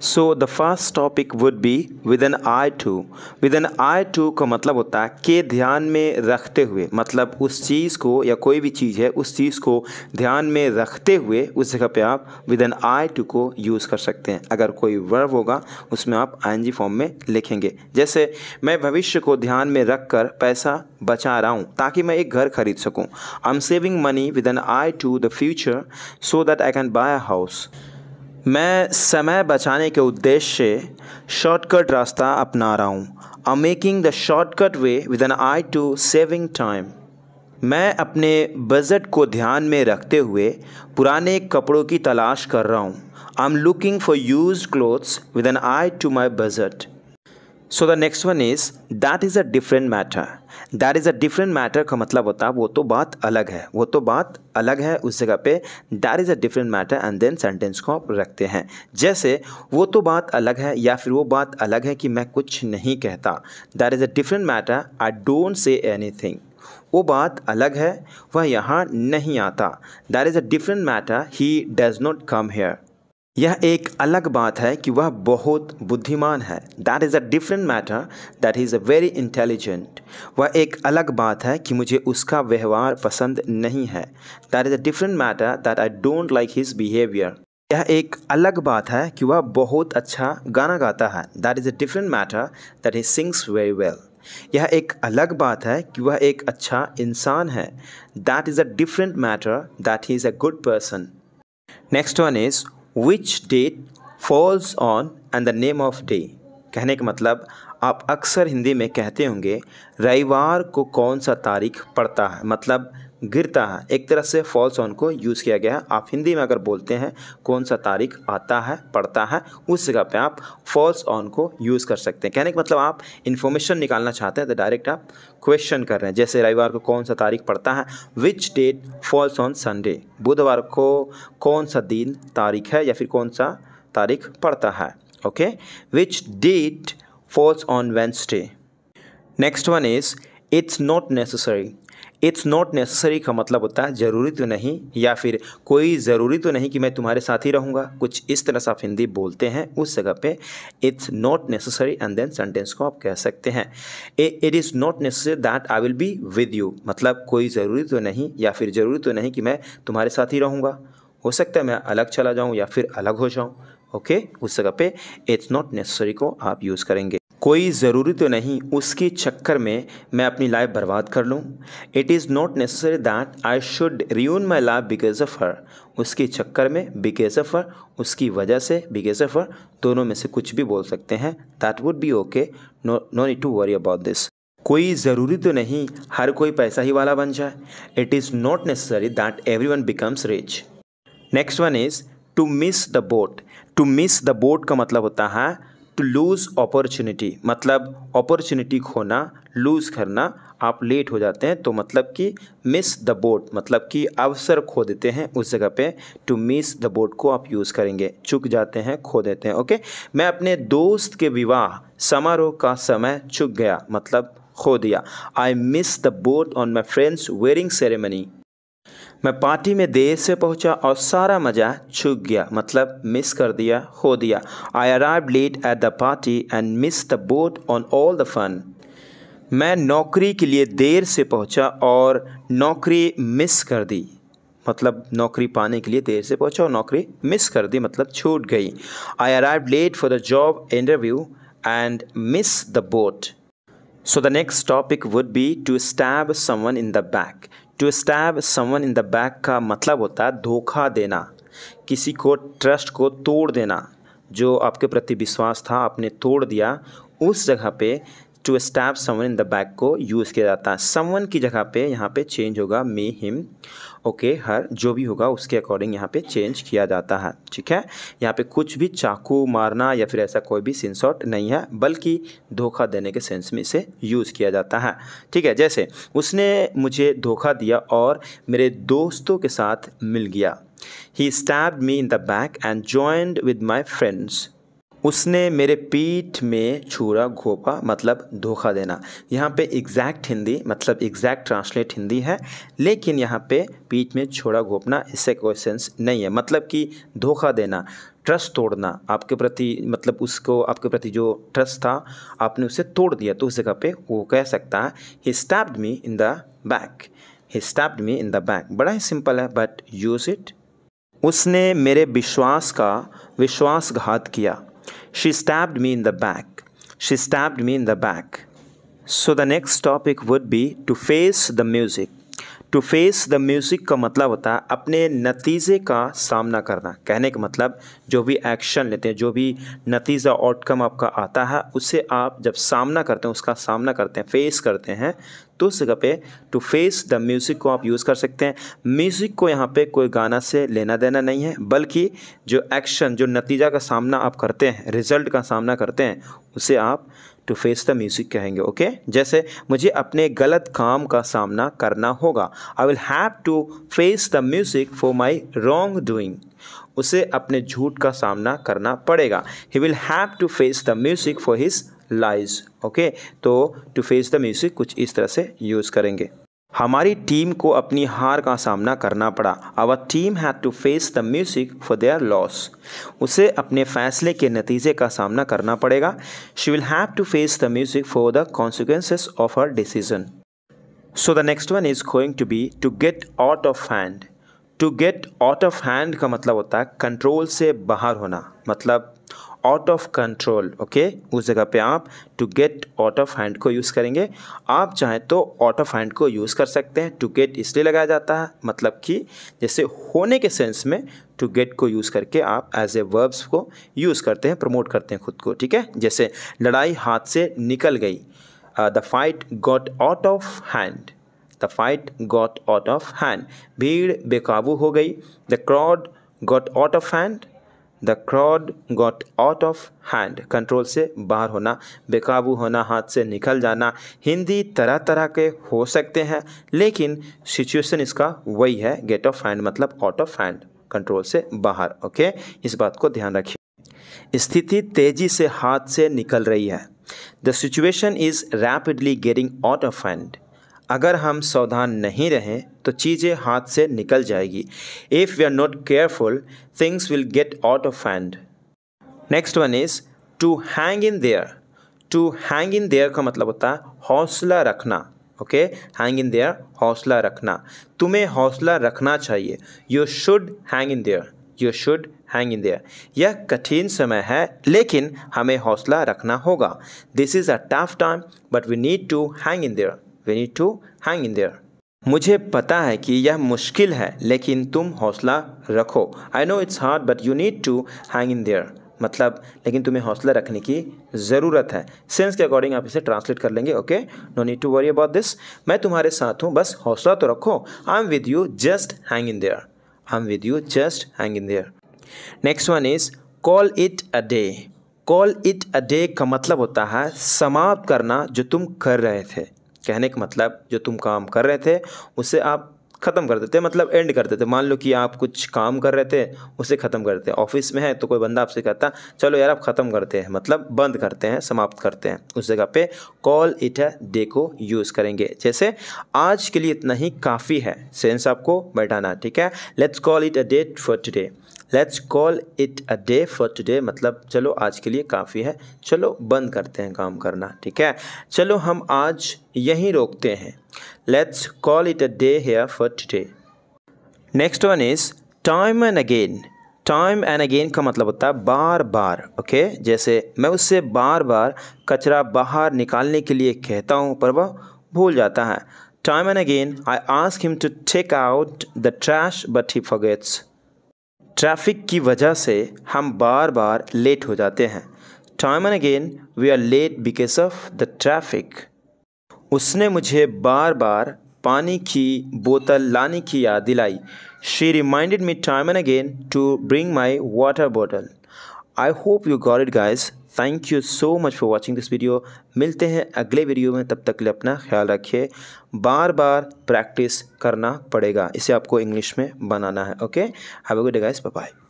So the first topic would be with an eye to. With an eye to का मतलब होता है कि ध्यान में रखते हुए, मतलब उस चीज़ को या कोई भी चीज़ है उस चीज़ को ध्यान में रखते हुए उस जगह पे आप विद एन आई टू को यूज़ कर सकते हैं। अगर कोई वर्ब होगा उसमें आप आईएनजी फॉर्म में लिखेंगे। जैसे मैं भविष्य को ध्यान में रख कर पैसा बचा रहा हूँ ताकि मैं एक घर खरीद सकूँ। I am saving money with an eye to the future so that I can buy a house. मैं समय बचाने के उद्देश्य से शॉर्टकट रास्ता अपना रहा हूँ। I am making the shortcut way with an eye to saving time. मैं अपने बजट को ध्यान में रखते हुए पुराने कपड़ों की तलाश कर रहा हूँ। I am looking for used clothes with an eye to my budget. So the next one is that is a different matter. That is a different matter का मतलब होता है वो तो बात अलग है, वो तो बात अलग है। उस जगह पे that is a different matter and then sentence को आप रखते हैं। जैसे वो तो बात अलग है या फिर वो बात अलग है कि मैं कुछ नहीं कहता। That is a different matter I don't say anything. वो बात अलग है, वह यहाँ नहीं आता। That is a different matter he does not come here. यह एक अलग बात है कि वह बहुत बुद्धिमान है। That is a different matter that he is a very intelligent. वह एक अलग बात है कि मुझे उसका व्यवहार पसंद नहीं है। That is a different matter that I don't like his behaviour. यह एक अलग बात है कि वह बहुत अच्छा गाना गाता है। That is a different matter that he sings very well. यह एक अलग बात है कि वह एक अच्छा इंसान है। That is a different matter that he is a good person. Next one is which date falls on and the name of day. कहने का मतलब आप अक्सर हिंदी में कहते होंगे रविवार को कौन सा तारीख पड़ता है, मतलब गिरता है। एक तरह से फॉल्स ऑन को यूज़ किया गया है। आप हिंदी में अगर बोलते हैं कौन सा तारीख आता है पड़ता है, उस जगह पे आप फॉल्स ऑन को यूज़ कर सकते हैं। कहने का मतलब आप इन्फॉर्मेशन निकालना चाहते हैं तो डायरेक्ट आप क्वेश्चन कर रहे हैं। जैसे रविवार को कौन सा तारीख पड़ता है, which date falls on Sunday. बुधवार को कौन सा दिन तारीख है या फिर कौन सा तारीख पड़ता है। Okay, which date falls on Wednesday. Next one is it's not necessary. It's not necessary का मतलब होता है ज़रूरी तो नहीं या फिर कोई ज़रूरी तो नहीं कि मैं तुम्हारे साथ ही रहूँगा। कुछ इस तरह से आप हिंदी बोलते हैं, उस जगह पे it's not necessary and then sentence को आप कह सकते हैं it is not necessary that I will be with you. मतलब कोई ज़रूरी तो नहीं या फिर ज़रूरी तो नहीं कि मैं तुम्हारे साथ ही रहूँगा। हो सकता है मैं अलग चला जाऊँ या फिर अलग हो जाऊँ। ओके, उस जगह पे इट्स नॉट नेसेसरी को आप यूज़ करेंगे। कोई ज़रूरी तो नहीं उसकी चक्कर में मैं अपनी लाइफ बर्बाद कर लूँ। It is not necessary that I should ruin my life because of her. उसके चक्कर में, बिकॉज ऑफ हर, उसकी वजह से, बिकॉज ऑफ हर, दोनों में से कुछ भी बोल सकते हैं। That would be okay, no need to worry about this. कोई ज़रूरी तो नहीं हर कोई पैसा ही वाला बन जाए। It is not necessary that everyone becomes rich. Next one is to miss the boat. To miss the boat का मतलब होता है टू लूज़ अपॉर्चुनिटी। मतलब अपॉर्चुनिटी खोना, लूज़ करना, आप लेट हो जाते हैं तो मतलब कि मिस द बोट मतलब कि अवसर खो देते हैं। उस जगह पे टू मिस द बोट को आप यूज़ करेंगे, चूक जाते हैं, खो देते हैं। ओके, मैं अपने दोस्त के विवाह समारोह का समय चूक गया, मतलब खो दिया। I miss the boat on my friend's wedding ceremony. मैं पार्टी में देर से पहुंचा और सारा मज़ा छूट गया, मतलब मिस कर दिया, खो दिया। I arrived late at the party and miss the boat on all the fun. मैं नौकरी के लिए देर से पहुंचा और नौकरी मिस कर दी, मतलब नौकरी पाने के लिए देर से पहुंचा और नौकरी मिस कर दी, मतलब छूट गई। I arrived late for the job interview and miss the boat. So the next topic would be to stab someone in the back. To stab someone in the back का मतलब होता है धोखा देना, किसी को ट्रस्ट को तोड़ देना। जो आपके प्रति विश्वास था आपने तोड़ दिया, उस जगह पे to stab someone in the back को यूज़ किया जाता है। समवन की जगह पे यहाँ पे चेंज होगा मी, हिम, ओके, हर, जो भी होगा उसके अकॉर्डिंग यहाँ पे चेंज किया जाता है। ठीक है, यहाँ पे कुछ भी चाकू मारना या फिर ऐसा कोई भी सीन शॉट नहीं है, बल्कि धोखा देने के सेंस में इसे यूज़ किया जाता है। ठीक है, जैसे उसने मुझे धोखा दिया और मेरे दोस्तों के साथ मिल गया। He stabbed me in the back and joined with my friends. उसने मेरे पीठ में छुरा घोंपा, मतलब धोखा देना। यहाँ पे एग्जैक्ट हिंदी मतलब एग्जैक्ट ट्रांसलेट हिंदी है, लेकिन यहाँ पे पीठ में छुरा घोंपना इससे कोई सेंस नहीं है, मतलब कि धोखा देना। ट्रस्ट तोड़ना, आपके प्रति मतलब उसको आपके प्रति जो ट्रस्ट था आपने उसे तोड़ दिया, तो उस जगह पे वो कह सकता है he stabbed me in the back, he stabbed me in the back. बड़ा ही सिंपल है बट यूज इट। उसने मेरे विश्वास का विश्वासघात किया, she stabbed me in the back, she stabbed me in the back. So the next topic would be to face the music. To face the music का मतलब होता है अपने नतीजे का सामना करना। कहने का मतलब जो भी एक्शन लेते हैं, जो भी नतीजा आउटकम आपका आता है, उससे आप जब सामना करते हैं, उसका सामना करते हैं, फेस करते हैं, तो उस जगह पे टू फेस द म्यूज़िक को आप यूज़ कर सकते हैं। म्यूज़िक को यहाँ पे कोई गाना से लेना देना नहीं है, बल्कि जो एक्शन, जो नतीजा का सामना आप करते हैं, रिजल्ट का सामना करते हैं, उसे आप टू फेस द म्यूज़िक कहेंगे। ओके, जैसे मुझे अपने गलत काम का सामना करना होगा, I will have to face the music for my wrongdoing. उसे अपने झूठ का सामना करना पड़ेगा, he will have to face the music for his lies. Okay, तो टू फेस द म्यूज़िक कुछ इस तरह से यूज़ करेंगे। हमारी टीम को अपनी हार का सामना करना पड़ा, our team had to face the music for their loss. उसे अपने फैसले के नतीजे का सामना करना पड़ेगा, she will have to face the music for the consequences of her decision. So the next one is going to be to get out of hand. To get out of hand का मतलब होता है control से बाहर होना, मतलब out of control. Okay, उस जगह पे आप to get out of hand को यूज़ करेंगे। आप चाहें तो आउट ऑफ हैंड को यूज़ कर सकते हैं। टू गेट इसलिए लगाया जाता है मतलब कि जैसे होने के सेंस में टू गेट को यूज़ करके आप एज ए वर्ब्स को यूज़ करते हैं, प्रमोट करते हैं खुद को। ठीक है, जैसे लड़ाई हाथ से निकल गई, the fight got out of hand, the fight got out of hand. भीड़ बेकाबू हो गई, the crowd got out of hand, the crowd got out of hand. Control से बाहर होना, बेकाबू होना, हाथ से निकल जाना। हिंदी तरह तरह के हो सकते हैं, लेकिन सिचुएशन इसका वही है, गेट ऑफ हैंड मतलब आउट ऑफ हैंड, कंट्रोल से बाहर। ओके, इस बात को ध्यान रखिए। स्थिति तेजी से हाथ से निकल रही है, the situation is rapidly getting out of hand. अगर हम सावधान नहीं रहें तो चीज़ें हाथ से निकल जाएगी। If we are not careful things will get out of hand. Next one is to hang in there. To hang in there का मतलब होता है हौसला रखना। ओके, हैंग इन देयर, हौसला रखना। तुम्हें हौसला रखना चाहिए, you should hang in there, you should hang in there. यह कठिन समय है लेकिन हमें हौसला रखना होगा। This is a tough time but we need to hang in there, we need to hang in there। मुझे पता है कि यह मुश्किल है लेकिन तुम हौसला रखो, I know it's hard but you need to hang in there। मतलब लेकिन तुम्हें हौसला रखने की ज़रूरत है। सेंस के अकॉर्डिंग आप इसे ट्रांसलेट कर लेंगे। Okay, no need to worry about this. मैं तुम्हारे साथ हूँ, बस हौसला तो रखो। I am with you, just hang in there, I am with you, just hang in there. Next one is call it a day. Call it a day का मतलब होता है समाप्त करना जो तुम कर रहे थे। कहने का मतलब जो तुम काम कर रहे थे उसे आप ख़त्म कर देते, मतलब एंड कर देते। मान लो कि आप कुछ काम कर रहे थे, उसे ख़त्म कर देते। ऑफिस में है तो कोई बंदा आपसे कहता चलो यार आप ख़त्म करते हैं, मतलब बंद करते हैं, समाप्त करते हैं। उस जगह पे कॉल इट अ डे को यूज़ करेंगे। जैसे आज के लिए इतना ही काफ़ी है, सेंस आपको बैठाना। ठीक है, let's call it a day for today, let's call it a day for today मतलब चलो आज के लिए काफ़ी है, चलो बंद करते हैं काम करना। ठीक है, चलो हम आज यहीं रोकते हैं, let's call it a day here for today. Next one is time and again. Time and again का मतलब होता है बार बार। ओके, जैसे मैं उससे बार बार कचरा बाहर निकालने के लिए कहता हूँ पर वह भूल जाता है। Time and again I ask him to take out the trash but he forgets. Traffic की वजह से हम बार बार लेट हो जाते हैं। Time and again we are late because of the traffic. उसने मुझे बार बार पानी की बोतल लाने की याद दिलाई। She reminded me time and again to bring my water bottle. I hope you got it guys. Thank you so much for watching this video. मिलते हैं अगले वीडियो में, तब तक के लिए अपना ख्याल रखिए। बार बार प्रैक्टिस करना पड़ेगा, इसे आपको इंग्लिश में बनाना है। Okay, have a good day guys, bye bye.